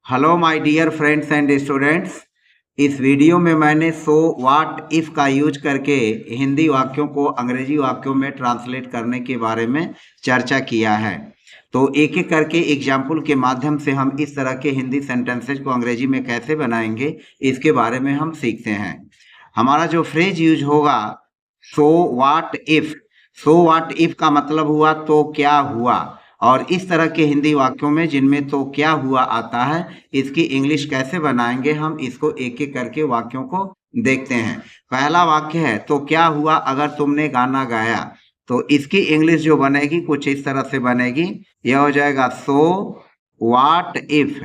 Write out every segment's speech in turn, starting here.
Hello my dear friends and students. इस video में मैंने सो व्हाट इफ का यूज करके हिंदी वाक्यों को अंग्रेजी वाक्यों में ट्रांसलेट करने के बारे में चर्चा किया है। तो एक एक करके एग्जाम्पल के माध्यम से हम इस तरह के हिंदी सेंटेंसेज को अंग्रेजी में कैसे बनाएंगे इसके बारे में हम सीखते हैं। हमारा जो फ्रेज यूज होगा सो what if. So what if का मतलब हुआ तो क्या हुआ, और इस तरह के हिंदी वाक्यों में जिनमें तो क्या हुआ आता है इसकी इंग्लिश कैसे बनाएंगे हम इसको एक एक करके वाक्यों को देखते हैं। पहला वाक्य है तो क्या हुआ अगर तुमने गाना गाया। तो इसकी इंग्लिश जो बनेगी कुछ इस तरह से बनेगी, यह हो जाएगा so what if.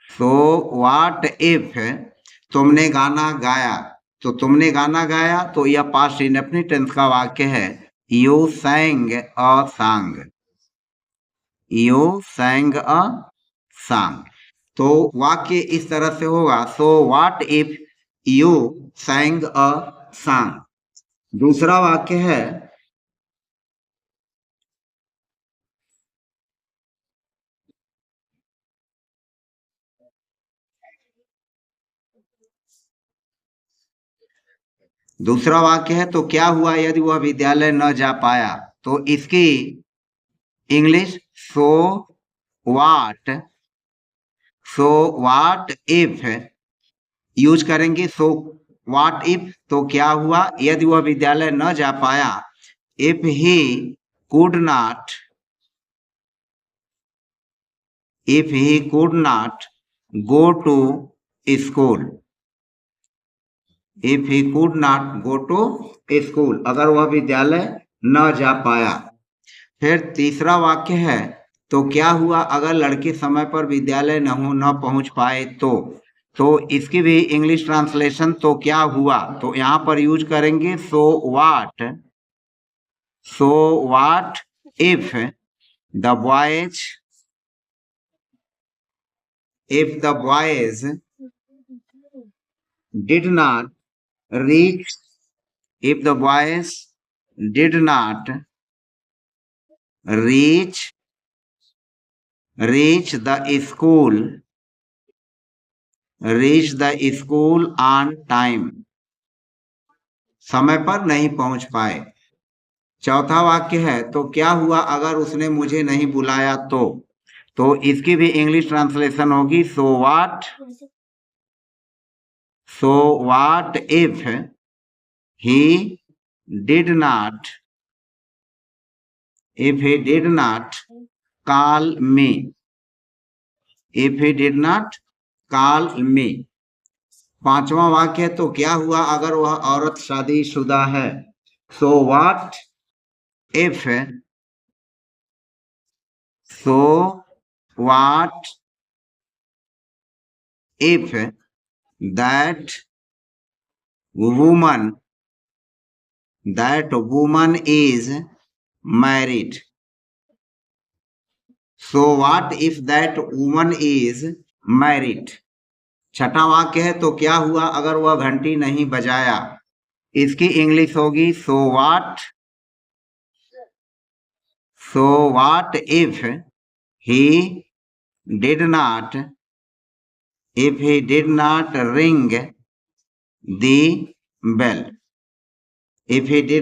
So what if तुमने गाना गाया। तो तुमने गाना गाया तो यह पास्ट इंडेफिनिट टेंस का वाक्य है। You sang a song। You sang a song। तो वाक्य इस तरह से होगा सो what if you sang a song। दूसरा वाक्य है तो क्या हुआ यदि वह विद्यालय न जा पाया। तो इसकी English so what if use करेंगे। सो व्हाट इफ तो क्या हुआ यदि वह विद्यालय न जा पाया। If he could not go to school। If he could not go to school, अगर वह विद्यालय न जा पाया। फिर तीसरा वाक्य है तो क्या हुआ अगर लड़के समय पर विद्यालय न पहुंच पाए। तो इसकी भी इंग्लिश ट्रांसलेशन तो क्या हुआ, तो यहाँ पर यूज करेंगे so what if the boys did not reach if the boys did not reach the school on time। समय पर नहीं पहुंच पाए। चौथा वाक्य है तो क्या हुआ अगर उसने मुझे नहीं बुलाया। तो इसकी भी इंग्लिश ट्रांसलेशन होगी सो what if he did not call me। पांचवा वाक्य तो क्या हुआ अगर वह औरत शादीशुदा है। सो what if that woman is married। So what if that woman is married. छठा वाक्य है तो क्या हुआ अगर वह घंटी नहीं बजाया। इसकी इंग्लिश होगी सो what if he did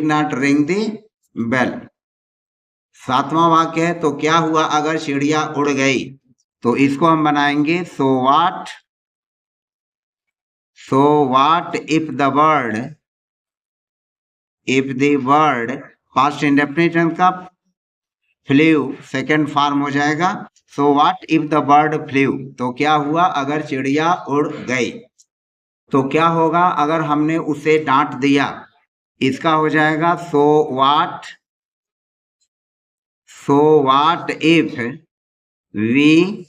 not ring the bell। सातवां वाक्य है तो क्या हुआ अगर चिड़िया उड़ गई। तो इसको हम बनाएंगे सो what if the bird past indefinite का फ्लू सेकंड फॉर्म हो जाएगा। So what if the bird flu तो क्या हुआ अगर चिड़िया उड़ गई। तो क्या होगा अगर हमने उसे डांट दिया। इसका हो जाएगा so what if we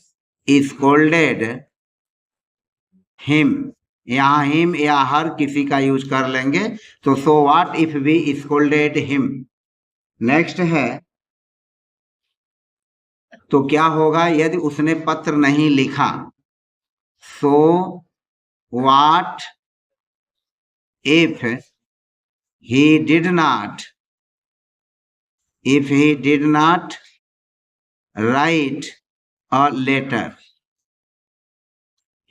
scolded him. यहाँ हिम या हर किसी का यूज कर लेंगे। तो so what if we scolded him. Next है तो क्या होगा यदि उसने पत्र नहीं लिखा। So what if he did not write a letter।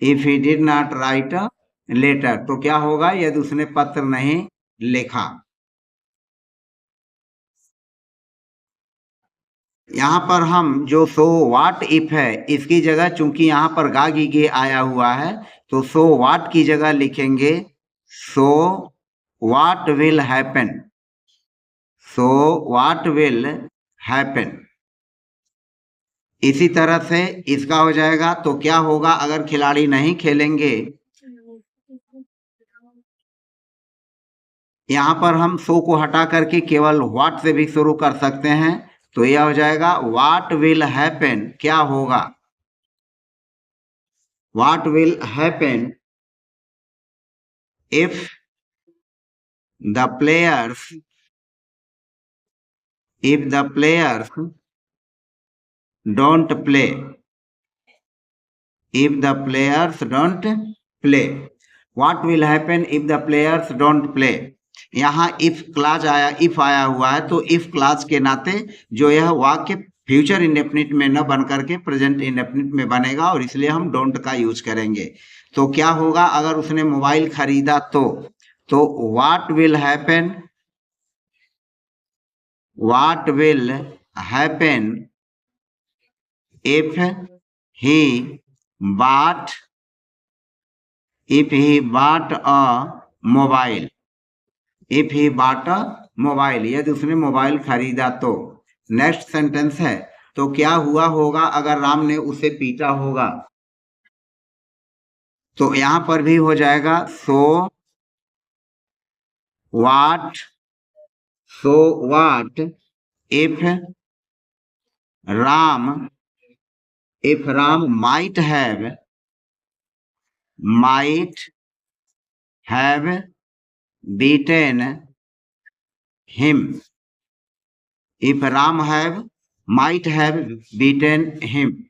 If he did not write a letter, तो क्या होगा यदि उसने पत्र नहीं लिखा। यहाँ पर हम जो सो वाट इफ है इसकी जगह, चूंकि यहाँ पर गा गी गे आया हुआ है, तो सो वाट की जगह लिखेंगे so what will happen. So what will happen. इसी तरह से इसका हो जाएगा। तो क्या होगा अगर खिलाड़ी नहीं खेलेंगे, यहाँ पर हम सो को हटा करके केवल व्हाट से भी शुरू कर सकते हैं। तो यह हो जाएगा व्हाट विल हैपन। क्या होगा, what will happen if the players don't play, if the players don't play, what will happen if the players don't play। यहाँ इफ क्लाज आया, इफ आया हुआ है, तो इफ क्लाज के नाते जो यह वाक्य फ्यूचर इंडेफिनिट में न बन करके प्रेजेंट इंडेफिनिट में बनेगा, और इसलिए हम डोंट का यूज करेंगे। तो क्या होगा अगर उसने मोबाइल खरीदा तो what will happen, what will happen if he bought a mobile, if he bought a mobile, यदि उसने मोबाइल खरीदा तो। नेक्स्ट सेंटेंस है, तो क्या हुआ होगा अगर राम ने उसे पीटा होगा। तो यहां पर भी हो जाएगा so what if Ram might have beaten him, if Ram might have beaten him।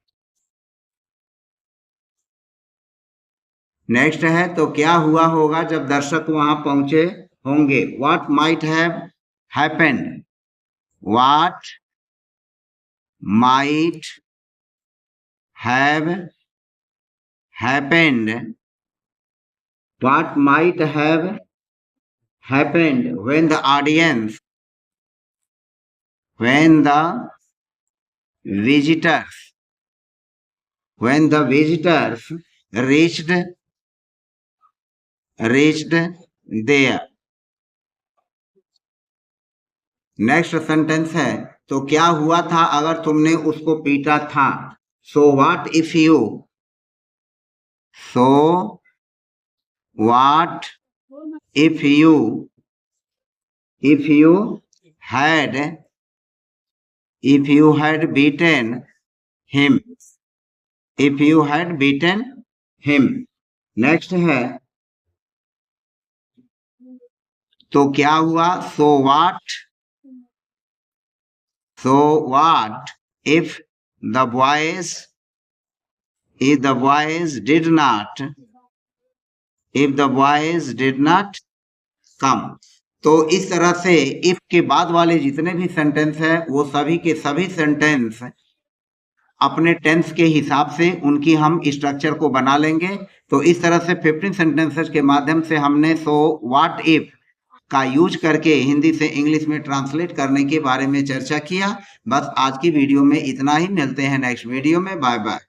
Next है, तो क्या हुआ होगा जब दर्शक वहां पहुंचे होंगे। What might have happened, what might have happened, what might have happened when the visitors reached there। Next sentence है, तो क्या हुआ था अगर तुमने उसको पीटा था। सो what if you had beaten him, next है, तो क्या हुआ so what if the boys did not come। तो इस तरह से इफ के बाद वाले जितने भी सेंटेंस है वो सभी के सभी सेंटेंस अपने टेंस के हिसाब से उनकी हम स्ट्रक्चर को बना लेंगे। तो इस तरह से 15 सेंटेंसेस के माध्यम से हमने सो व्हाट इफ का यूज करके हिंदी से इंग्लिश में ट्रांसलेट करने के बारे में चर्चा किया। बस आज की वीडियो में इतना ही, मिलते हैं नेक्स्ट वीडियो में। Bye bye.